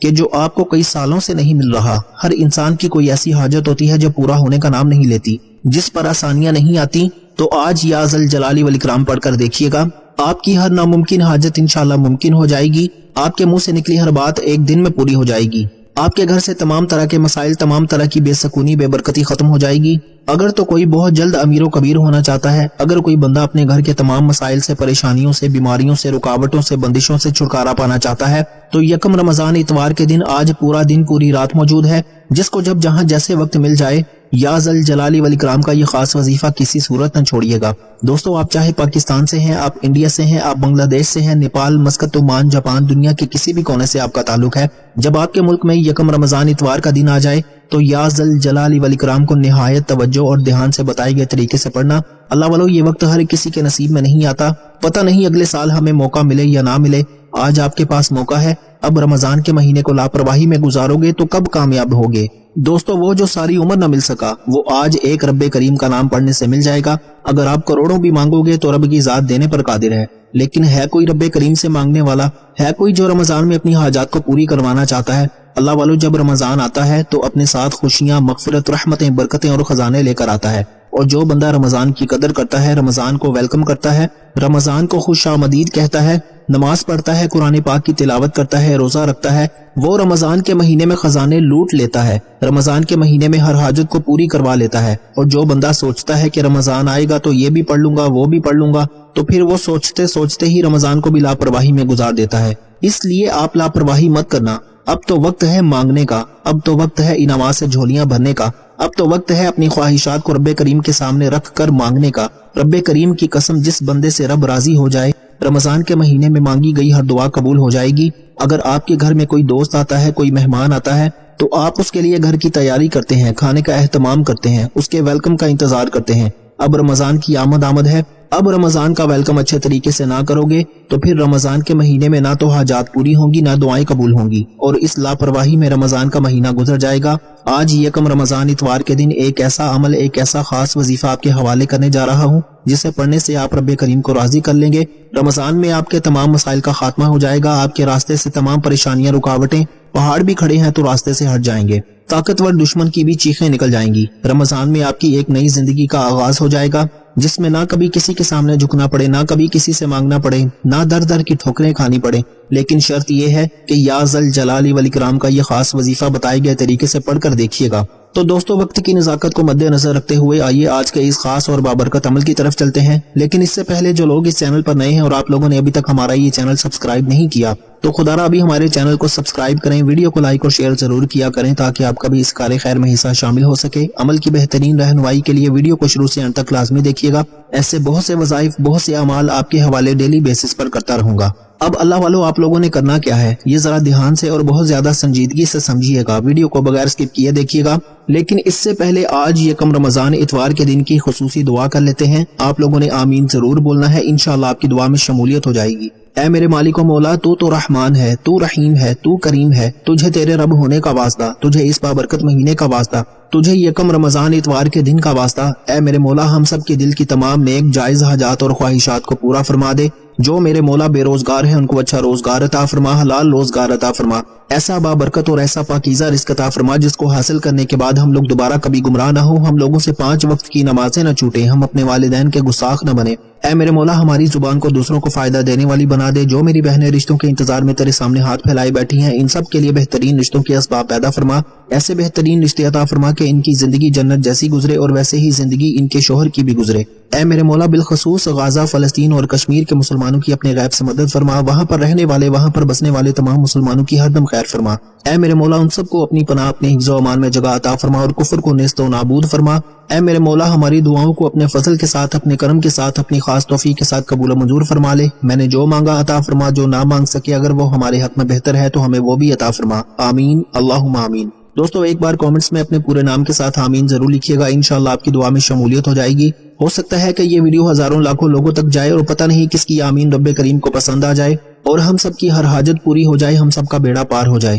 کہ جو آپ کو کئی سالوں سے نہیں مل رہا۔ ہر انسان کی کوئی ایسی حاجت ہوتی ہے جو پورا ہونے کا نام نہیں لیتی، جس پر آسانیاں نہیں آتی۔ تو آج یا ذل جلال والاکرام پڑھ کر دیکھیے گا، آپ کی ہر ناممکن حاجت انشاءاللہ ممکن ہو جائے گی۔ آپ کے منہ سے نکلی ہر بات ایک دن میں پوری ہو جائے گی۔ آپ کے گھر سے تمام طرح کے مسائل، تمام طرح کی بے سکونی، بے برکتی ختم ہو جائے گی۔ اگر تو کوئی بہت جلد امیر و کبیر ہونا چاہتا ہے، اگر کوئی بندہ اپنے گھر کے تمام مسائل سے، پریشانیوں سے، بیماریوں سے، رکاوٹوں سے، بندشوں سے چھٹکارا پانا چاہتا ہے، تو یکم رمضان اتوار کے دن آج پورا دن پوری رات موجود ہے، جس کو جب جہاں جیسے وقت مل جائے یا ذل جلال والاکرام کا یہ خاص وظیفہ کسی صورت نہ چھوڑیے گا۔ دوستو، آپ چاہے پاکستان سے ہیں، آپ انڈیا سے ہیں، آپ بنگلہ دیش سے ہیں، نیپال، مسقط، عمان، جاپان، دنیا کے کسی بھی کونے سے آپ کا تعلق ہے، جب آپ کے ملک میں یکم رمضان اتوار کا دن آ جائے تو یا ذل جلال والاکرام کو نہایت توجہ اور دھیان سے بتائے گئے طریقے سے پڑھنا۔ اللہ والو، یہ وقت ہر کسی کے نصیب میں نہیں آتا، پتہ نہیں اگلے سال ہمیں موقع ملے یا نہ ملے۔ آج آپ کے پاس موقع ہے، اب رمضان کے مہینے کو لاپرواہی میں گزارو گے تو کب کامیاب ہوگے؟ دوستو، وہ جو ساری عمر نہ مل سکا وہ آج ایک رب کریم کا نام پڑھنے سے مل جائے گا۔ اگر آپ کروڑوں بھی مانگو گے تو رب کی ذات دینے پر قادر ہے، لیکن ہے کوئی رب کریم سے مانگنے والا؟ ہے کوئی جو رمضان میں اپنی حاجات کو پوری کروانا چاہتا ہے؟ اللہ والو، جب رمضان آتا ہے تو اپنے ساتھ خوشیاں، مغفرت، رحمتیں، برکتیں اور خزانے لے کر آتا ہے، اور جو بندہ رمضان کی قدر کرتا ہے، رمضان کو ویلکم کرتا ہے، رمضان کو خوش آمدید کہتا ہے، نماز پڑھتا ہے، قرآن پاک کی تلاوت کرتا ہے، روزہ رکھتا ہے، وہ رمضان کے مہینے میں خزانے لوٹ لیتا ہے، رمضان کے مہینے میں ہر حاجت کو پوری کروا لیتا ہے۔ اور جو بندہ سوچتا ہے کہ رمضان آئے گا تو یہ بھی پڑھ لوں گا، وہ بھی پڑھ لوں گا، تو پھر وہ سوچتے سوچتے ہی رمضان کو بھی لاپرواہی میں گزار دیتا ہے۔ اس لیے آپ لاپرواہی مت کرنا، اب تو وقت ہے مانگنے کا، اب تو وقت ہے انعامات سے جھولیاں بھرنے کا، اب تو وقت ہے اپنی خواہشات کو رب کریم کے سامنے رکھ کر مانگنے کا۔ رب کریم کی قسم، جس بندے سے رب راضی ہو جائے، رمضان کے مہینے میں مانگی گئی ہر دعا قبول ہو جائے گی۔ اگر آپ کے گھر میں کوئی دوست آتا ہے، کوئی مہمان آتا ہے، تو آپ اس کے لیے گھر کی تیاری کرتے ہیں، کھانے کا اہتمام کرتے ہیں، اس کے ویلکم کا انتظار کرتے ہیں۔ اب رمضان کی آمد ہے، اب رمضان کا ویلکم اچھے طریقے سے نہ کرو گے تو پھر رمضان کے مہینے میں نہ تو حاجات پوری ہوں گی، نہ دعائیں قبول ہوں گی، اور اس لاپرواہی میں رمضان کا مہینہ گزر جائے گا۔ آج یکم رمضان اتوار کے دن ایک ایسا عمل، ایک ایسا خاص وظیفہ آپ کے حوالے کرنے جا رہا ہوں جسے پڑھنے سے آپ رب کریم کو راضی کر لیں گے۔ رمضان میں آپ کے تمام مسائل کا خاتمہ ہو جائے گا، آپ کے راستے سے تمام پریشانیاں، رکاوٹیں، پہاڑ بھی کھڑے ہیں تو راستے سے ہٹ جائیں گے، طاقتور دشمن کی بھی چیخیں نکل جائیں گی۔ رمضان میں آپ کی ایک نئی زندگی کا آغاز ہو جائے گا، جس میں نہ کبھی کسی کے سامنے جھکنا پڑے، نہ کبھی کسی سے مانگنا پڑے، نہ در در کی ٹھوکریں کھانی پڑے، لیکن شرط یہ ہے کہ یا ذل جلال والاکرام کا یہ خاص وظیفہ بتائے گئے طریقے سے پڑھ کر دیکھیے گا۔ تو دوستو، وقت کی نزاکت کو مد نظر رکھتے ہوئے آئیے آج کے اس خاص اور بابرکت عمل کی طرف چلتے ہیں، لیکن اس سے پہلے جو لوگ اس چینل پر نئے ہیں اور آپ لوگوں نے ابھی تک ہمارا یہ چینل سبسکرائب نہیں کیا تو خدا را ابھی ہمارے چینل کو سبسکرائب کریں، ویڈیو کو لائک اور شیئر ضرور کیا کریں تاکہ آپ کا بھی اس کار خیر میں حصہ شامل ہو سکے۔ عمل کی بہترین رہنمائی کے لیے ویڈیو کو شروع سے انت تک لازمی دیکھیے گا، ایسے بہت سے وظائف، بہت سے اعمال آپ کے حوالے ڈیلی بیسس پر کرتا رہوں گا۔ اب اللہ والو، آپ لوگوں نے کرنا کیا ہے، یہ ذرا دھیان سے اور بہت زیادہ سنجیدگی سے سمجھیے گا، ویڈیو کو بغیر اسکپ کیے دیکھیے گا۔ لیکن اس سے پہلے آج یکم رمضان اتوار کے دن کی خصوصی دعا کر لیتے ہیں۔ آپ لوگوں نے آمین ضرور بولنا ہے، انشاءاللہ آپ کی دعا میں شمولیت ہو جائے گی۔ اے میرے مالک و مولا، تو رحمان ہے، تو رحیم ہے، تو کریم ہے، تجھے تیرے رب ہونے کا واسطہ، تجھے اس بابرکت مہینے کا واسطہ، تجھے یکم رمضان اتوار کے دن کا واسطہ۔ اے میرے مولا، ہم سب کے دل کی تمام نیک جائز حاجات اور خواہشات کو پورا فرما دے۔ جو میرے مولا بے روزگار ہیں ان کو اچھا روزگار عطا فرما، حلال روزگار عطا فرما، ایسا بابرکت اور ایسا پاکیزہ رزق عطا فرما جس کو حاصل کرنے کے بعد ہم لوگ دوبارہ کبھی گمراہ نہ ہو، ہم لوگوں سے 5 وقت کی نمازیں نہ چھوٹیں، ہم اپنے والدین کے گستاخ نہ بنے۔ اے میرے مولا، ہماری زبان کو دوسروں کو فائدہ دینے والی بنا دے۔ جو میری بہنیں رشتوں کے انتظار میں تیرے سامنے ہاتھ پھیلائے بیٹھی ہیں، ان سب کے لیے بہترین رشتوں کے اسباب پیدا فرما، ایسے بہترین رشتے عطا فرما کہ ان کی زندگی جنت جیسی گزرے اور ویسے ہی زندگی ان کے شوہر کی بھی گزرے۔ اے میرے مولا، بالخصوص غزہ، فلسطین اور کشمیر کے مسلمانوں کی اپنے غیب سے مدد فرما، وہاں پر رہنے والے، وہاں پر بسنے والے تمام مسلمانوں کی ہر دم خیر فرما۔ اے میرے مولا، ان سب کو اپنی پناہ، اپنے حفظ و امان میں جگہ عطا فرما اور کفر کو نیست و نابود فرما۔ اے میرے مولا، ہماری دعاؤں کو اپنے فضل کے ساتھ، اپنے کرم کے ساتھ، اپنی خاص توفیق کے ساتھ قبول و منظور فرما لے۔ میں نے جو مانگا عطا فرما، جو نہ مانگ سکے اگر وہ ہمارے حق میں بہتر ہے تو ہمیں وہ بھی عطا فرما۔ آمین، اللہم آمین۔ دوستو، ایک بار کامنٹس میں اپنے پورے نام کے ساتھ آمین ضرور لکھیے گا، انشاءاللہ آپ کی دعا میں شمولیت ہو جائے گی۔ ہو سکتا ہے کہ یہ ویڈیو ہزاروں لاکھوں لوگوں تک جائے اور پتہ نہیں کس کی آمین رب کریم کو پسند آ جائے اور ہم سب کی ہر حاجت پوری ہو جائے، ہم سب کا بیڑا پار ہو جائے۔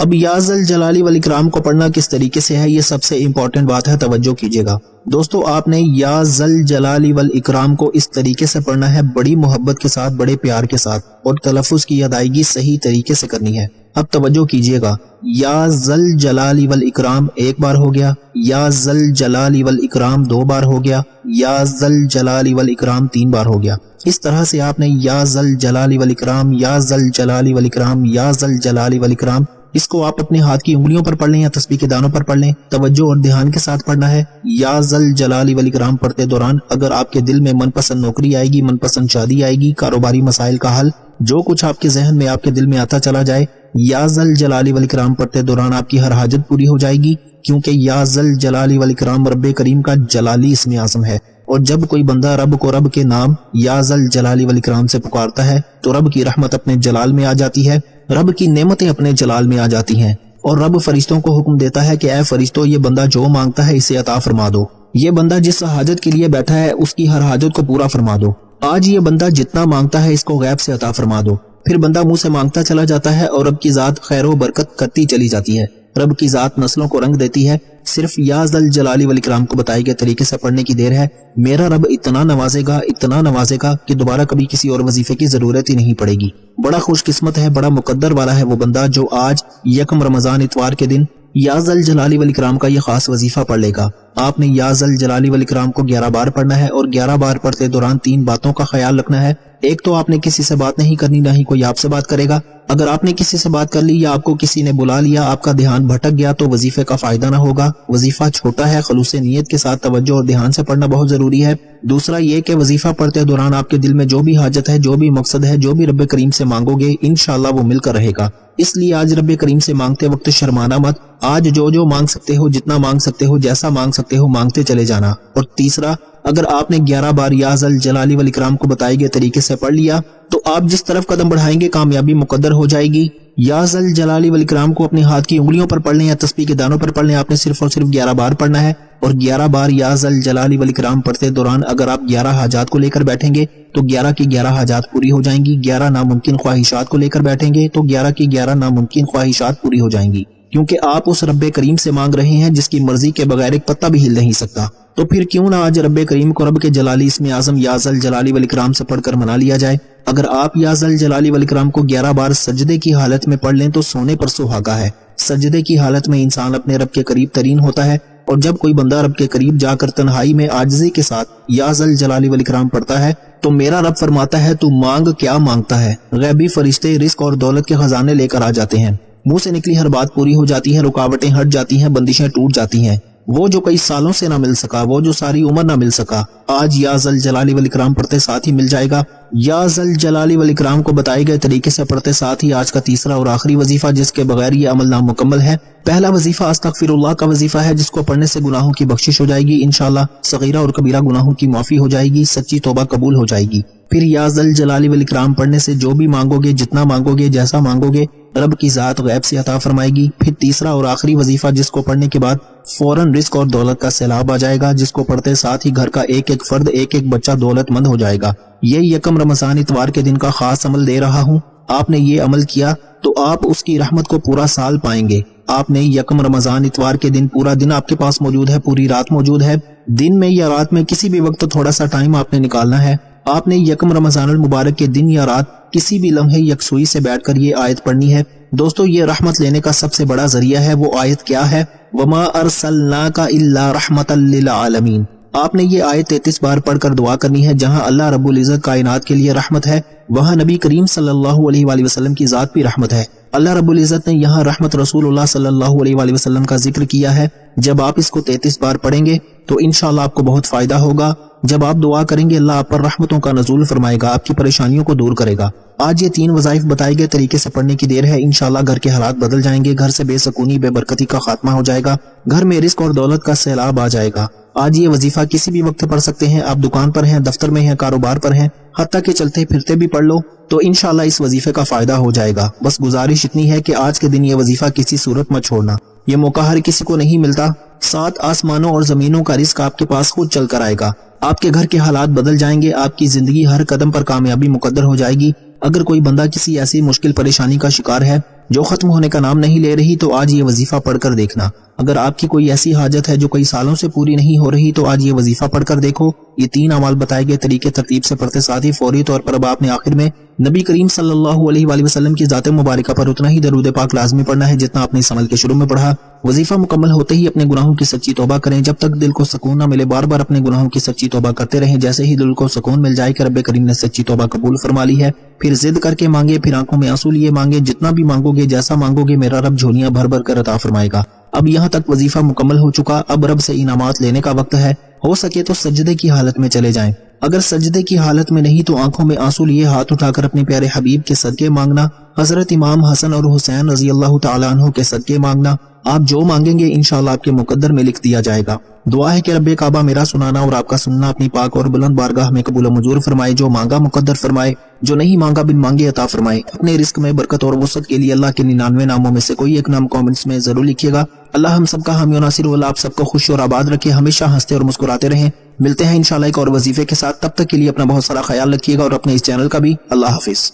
اب یا ذل جلالی والاکرام کو پڑھنا کس طریقے سے ہے، یہ سب سے امپورٹنٹ بات ہے، توجہ کیجیے گا دوستو۔ آپ نے یا ذل جلالی والاکرام کو اس طریقے سے پڑھنا ہے، بڑی محبت کے ساتھ، بڑے پیار کے ساتھ، اور تلفظ کی ادائیگی صحیح طریقے سے کرنی ہے۔ اب توجہ کیجیے گا، یا ذل جلالی والاکرام ایک بار ہو گیا، یا ذل جلالی والاکرام دو بار ہو گیا، یا ذل جلالی والاکرام تین بار ہو گیا۔ اس طرح سے آپ نے یا ذل جلالی والاکرام، یا ذل جلالی والاکرام، یا ذل جلالی والاکرام، اس کو آپ اپنے ہاتھ کی انگلیوں پر پڑھ لیں یا تسبیح کے دانوں پر پڑھ لیں، توجہ اور دھیان کے ساتھ پڑھنا ہے۔ یا ذل جلالی والاکرام پڑھتے دوران اگر آپ کے دل میں من پسند نوکری آئے گی، من پسند شادی آئے گی، کاروباری مسائل کا حل، جو کچھ آپ کے ذہن میں آپ کے دل میں آتا چلا جائے، یا ذل جلالی والاکرام پڑھتے دوران آپ کی ہر حاجت پوری ہو جائے گی، کیونکہ یا ذل جلالی والاکرام رب کریم کا جلالی اسم اعظم ہے، اور جب کوئی بندہ رب کو رب کے نام یا ذل جلالی والاکرام سے پکارتا ہے تو رب کی رحمت اپنے جلال میں آ جاتی ہے، رب کی نعمتیں اپنے جلال میں آ جاتی ہیں، اور رب فرشتوں کو حکم دیتا ہے کہ اے فرشتوں، یہ بندہ جو مانگتا ہے اسے عطا فرما دو، یہ بندہ جس حاجت کے لیے بیٹھا ہے اس کی ہر حاجت کو پورا فرما دو، آج یہ بندہ جتنا مانگتا ہے اس کو غیب سے عطا فرما دو۔ پھر بندہ منہ سے مانگتا چلا جاتا ہے اور رب کی ذات خیر و برکت کرتی چلی جاتی ہے، رب کی ذات نسلوں کو رنگ دیتی ہے۔ صرف یا ذل جلالی والاکرام کو بتائے گئے طریقے سے پڑھنے کی دیر ہے، میرا رب اتنا نوازے گا کہ دوبارہ کبھی کسی اور وظیفے کی ضرورت ہی نہیں پڑے گی۔ بڑا خوش قسمت ہے، بڑا مقدر والا ہے وہ بندہ جو آج یکم رمضان اتوار کے دن یا ذل جلالی والاکرام کا یہ خاص وظیفہ پڑھ لے گا۔ آپ نے یا ذل جلالی والاکرام کو 11 بار پڑھنا ہے، اور 11 بار پڑھتے دوران 3 باتوں کا خیال رکھنا ہے۔ ایک تو آپ نے کسی سے بات نہیں کرنی، نہ ہی کوئی آپ سے بات کرے گا۔ اگر آپ نے کسی سے بات کر لی یا آپ کو کسی نے بلا لیا، آپ کا دھیان بھٹک گیا تو وظیفے کا فائدہ نہ ہوگا۔ وظیفہ چھوٹا ہے، خلوص نیت کے ساتھ توجہ اور دھیان سے پڑھنا بہت ضروری ہے۔ دوسرا یہ کہ وظیفہ پڑھتے دوران آپ کے دل میں جو بھی حاجت ہے، جو بھی مقصد ہے، جو بھی رب کریم سے مانگو گے، انشاءاللہ وہ مل کر رہے گا۔ اس لیے آج رب کریم سے مانگتے وقت شرمانا مت، آج جو مانگ سکتے ہو، جتنا مانگ سکتے ہو، جیسا مانگ سکتے ہو، مانگتے چلے جانا۔ اور تیسرا، اگر آپ نے 11 بار یا ذل جلالی والاکرام کو بتائے گئے طریقے سے پڑھ لیا تو آپ جس طرف قدم بڑھائیں گے کامیابی مقدر ہو جائے گی۔ یا ذل جلالی والاکرام کو اپنے ہاتھ کی انگلیوں پر پڑھ لیں یا تسبیح کے دانوں پر پڑھ لیں، آپ نے صرف اور صرف 11 بار پڑھنا ہے، اور 11 بار یا ذل جلالی والاکرام پڑھتے دوران اگر آپ 11 حاجات کو لے کر بیٹھیں گے تو 11 کی 11 حاجات پوری ہو جائیں گی، 11 ناممکن خواہشات کو لے کر بیٹھیں گے تو 11 کی 11 ناممکن خواہشات پوری ہو جائیں گی، کیونکہ آپ اس رب کریم سے مانگ رہے ہیں جس کی مرضی کے بغیر ایک پتہ بھی ہل نہیں سکتا۔ تو پھر کیوں نہ آج رب کریم کو رب کے جلالی اسم اعظم یا ذل جلالی والاکرام سے پڑھ کر منا لیا جائے۔ اگر آپ یا ذل جلالی والاکرام کو 11 بار سجدے کی حالت میں پڑھ لیں تو سونے پر سہاگا ہے۔ سجدے کی حالت میں انسان اپنے رب کے قریب ترین ہوتا ہے، اور جب کوئی بندہ رب کے قریب جا کر تنہائی میں عاجزی کے ساتھ یا ذل جلالی والاکرام پڑھتا ہے تو میرا رب فرماتا ہے تو مانگ کیا مانگتا ہے، غیبی فرشتے رزق اور دولت کے خزانے لے کر آ جاتے ہیں، منہ سے نکلی ہر بات پوری ہو جاتی ہے، رکاوٹیں ہٹ جاتی ہیں، بندشیں ٹوٹ جاتی ہیں۔ وہ جو کئی سالوں سے نہ مل سکا، وہ جو ساری عمر نہ مل سکا، آج یا ذل جلالی والاکرام پڑھتے ساتھ ہی مل جائے گا۔ یا ذل جلالی والاکرام کو بتائے گئے طریقے سے پڑھتے ساتھ ہی آج کا تیسرا اور آخری وظیفہ جس کے بغیر یہ عمل نامکمل ہے۔ پہلا وظیفہ استغفر اللہ کا وظیفہ ہے، جس کو پڑھنے سے گناہوں کی بخشش ہو جائے گی انشاءاللہ، صغیرہ اور کبیرہ گناہوں کی معافی ہو جائے گی، سچی توبہ قبول ہو جائے گی۔ پھر یا ذل جلالی والاکرام پڑھنے سے جو بھی مانگو گے، جتنا مانگو گے، جیسا مانگو گے، رب کی ذات غیب سے عطا فرمائے گی۔ پھر تیسرا اور آخری وظیفہ جس کو پڑھنے کے بعد فوراً رزق اور دولت کا سیلاب آ جائے گا، جس کو پڑھتے ساتھ ہی گھر کا ایک ایک فرد، ایک ایک بچہ دولت مند ہو جائے گا۔ یہ یکم رمضان اتوار کے دن کا خاص عمل دے رہا ہوں، آپ نے یہ عمل کیا تو آپ اس کی رحمت کو پورا سال پائیں گے۔ آپ نے یکم رمضان اتوار کے دن پورا دن آپ کے پاس موجود ہے، پوری رات موجود ہے، دن میں یا رات میں کسی بھی وقت تھوڑا سا ٹائم آپ نے نکالنا ہے۔ آپ نے یکم رمضان المبارک کے دن یا رات کسی بھی لمحے یکسوئی سے بیٹھ کر یہ آیت پڑھنی ہے۔ دوستو یہ رحمت لینے کا سب سے بڑا ذریعہ ہے، وہ آیت کیا ہے؟ وَمَا أَرْسَلْنَاكَ إِلَّا رَحْمَةً لِّلْعَالَمِينَ۔ آپ نے یہ آیت 33 بار پڑھ کر دعا کرنی ہے۔ جہاں اللہ رب العزت کائنات کے لیے رحمت ہے، وہاں نبی کریم صلی اللہ علیہ وآلہ وسلم کی ذات بھی رحمت ہے۔ اللہ رب العزت نے یہاں رحمت رسول اللہ صلی اللہ علیہ وآلہ وسلم کا ذکر کیا ہے۔ جب آپ اس کو 33 بار پڑھیں گے تو انشاءاللہ آپ کو بہت فائدہ ہوگا۔ جب آپ دعا کریں گے اللہ آپ پر رحمتوں کا نزول فرمائے گا، آپ کی پریشانیوں کو دور کرے گا۔ آج یہ 3 وظائف بتائے گئے طریقے سے پڑھنے کی دیر ہے، انشاءاللہ گھر کے حالات بدل جائیں گے، گھر سے بے سکونی بے برکتی کا خاتمہ ہو جائے گا، گھر میں رزق اور دولت کا سیلاب آ جائے گا۔ آج یہ وظیفہ کسی بھی وقت پڑھ سکتے ہیں، آپ دکان پر ہیں، دفتر میں ہیں، کاروبار پر ہیں، حتیٰ کہ چلتے پھرتے بھی پڑھ لو تو انشاءاللہ اس وظیفے کا فائدہ ہو جائے گا۔ بس گزارش اتنی ہے کہ آج کے دن یہ وظیفہ کسی صورت مت چھوڑنا، یہ موقع ہر کسی کو نہیں ملتا۔ 7 آسمانوں اور زمینوں کا رزق آپ کے پاس خود چل کر آئے گا، آپ کے گھر کے حالات بدل جائیں گے، آپ کی زندگی ہر قدم پر کامیابی مقدر ہو جائے گی۔ اگر کوئی بندہ کسی ایسی مشکل پریشانی کا شکار ہے جو ختم ہونے کا نام نہیں لے رہی تو آج یہ وظیفہ پڑھ کر دیکھنا۔ اگر آپ کی کوئی ایسی حاجت ہے جو کئی سالوں سے پوری نہیں ہو رہی تو آج یہ وظیفہ پڑھ کر دیکھو۔ یہ 3 اعمال بتائے گئے طریقے ترتیب سے پڑھتے ساتھ ہی فوری طور پر اب آپ نے آخر میں نبی کریم صلی اللہ علیہ وآلہ وسلم کی ذات مبارکہ پر اتنا ہی درود پاک لازمی پڑھنا ہے جتنا آپ نے اس عمل کے شروع میں پڑھا۔ وظیفہ مکمل ہوتے ہی اپنے گناہوں کی سچی توبہ کریں، جب تک دل کو سکون نہ ملے بار بار اپنے گناہوں کی سچی توبہ کرتے رہیں۔ جیسے ہی دل کو سکون مل جائے کہ رب کریم نے سچی توبہ قبول فرما لی ہے، پھر ضد کر کے مانگے، پھر آنکھوں میں آنسو لیے مانگے۔ جتنا بھی مانگو گے، جیسا مانگو گے، میرا رب جھولیاں بھر بھر کر عطا فرمائے گا۔ اب یہاں تک وظیفہ مکمل ہو چکا، اب رب سے انعامات لینے کا وقت ہے۔ ہو سکے تو سجدے کی حالت میں چلے جائیں، اگر سجدے کی حالت میں نہیں تو آنکھوں میں آنسو لیے ہاتھ اٹھا کر اپنے پیارے حبیب کے صدقے مانگنا، حضرت امام حسن اور حسین رضی اللہ تعالیٰ عنہ کے صدقے مانگنا۔ آپ جو مانگیں گے انشاءاللہ آپ کے مقدر میں لکھ دیا جائے گا۔ دعا ہے کہ رب کعبہ میرا سنانا اور آپ کا سننا اپنی پاک اور بلند بارگاہ میں قبول و منظور فرمائے، جو مانگا مقدر فرمائے، جو نہیں مانگا بن مانگے عطا فرمائے۔ اپنے رزق میں برکت اور وسعت کے لیے اللہ کے 99 ناموں میں سے کوئی ایک نام کامنٹس میں ضرور لکھیے گا۔ اللہ ہم سب کا حامی و ناصر ہو، اللہ آپ سب کو خوش اور آباد رکھے، ہمیشہ ہنستے اور مسکراتے رہیں۔ ملتے ہیں انشاءاللہ ایک اور وظیفے کے ساتھ، تب تک کے لیے اپنا بہت سارا خیال رکھیے گا اور اپنے اس چینل کا بھی۔ اللہ حافظ۔